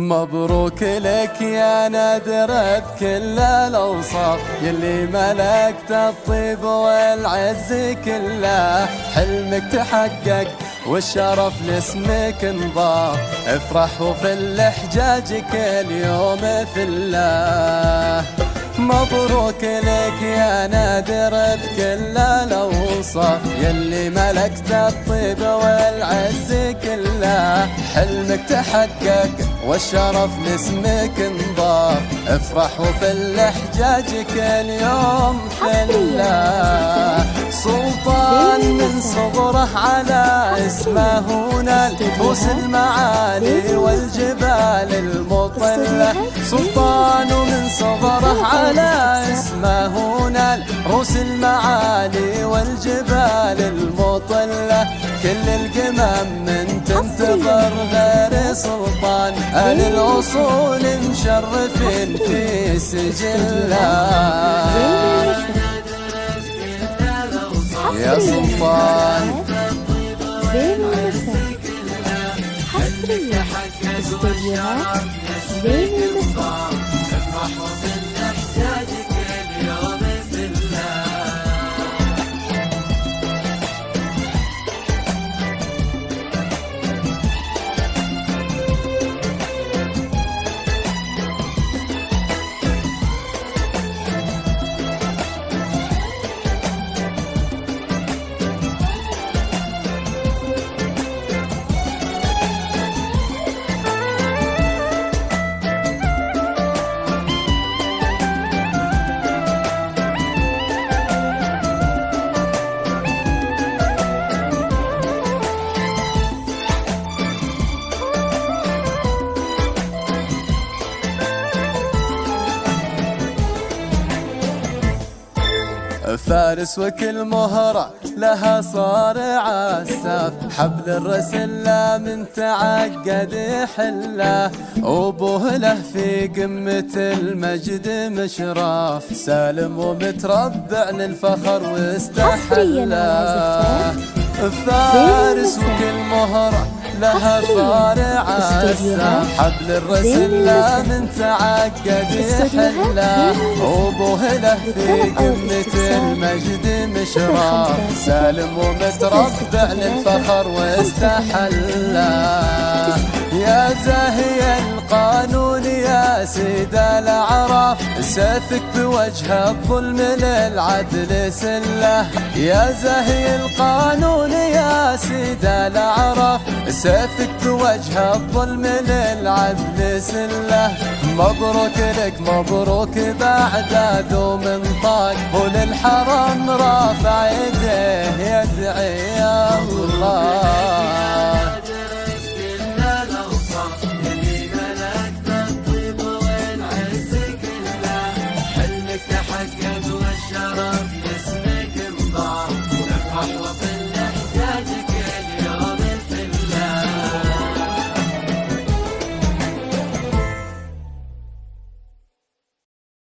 مبروك لك يا نادرة بكل الأوصاف، يلي ملكت الطيب والعز كله. حلمك تحقق والشرف لاسمك انضاف، افرح وفي الحجاج كل يوم في الله. مبروك لك يا نادر بكل الأوصاف، يلي ملكت الطيب والعز كله. حلمك تحقق والشرف لاسمك انضاف، افرح وفي الحجاج كل يوم في الله. سلطان من صغره على اسمه نال رؤوس المعالي والجبال المطلة. سلطان من صغره على اسمه نال رؤوس المعالي والجبال المطلة. كل القمم من تنتظر غير سلطان، أهل الأصول مشرفين في سجله. يا سلطان زين المساء حصريا استديوهات زين المساء. فارس وكل مهرة لها صارع الساف، حبل الرسلة من تعقد حله. وابوه له في قمة المجد مشراف، سالم ومتربع للفخر واستحله. فارس وكل مهرة لها صارع الساف، حبل الرسلة من تعقد حله. وابوه له في قمة المجد مشراف، سالم ومتربع للفخر واستحله. يا زاهي القانون يا سيد الأعراف، سيفك بوجه الظلم للعدل سله. يا زاهي القانون يا سيد الأعراف، سيفك بوجه الظلم للعدل سله. مبروك لك مبروك بعد ذو منطاق، وللحرم رافع يديه يدعي الله.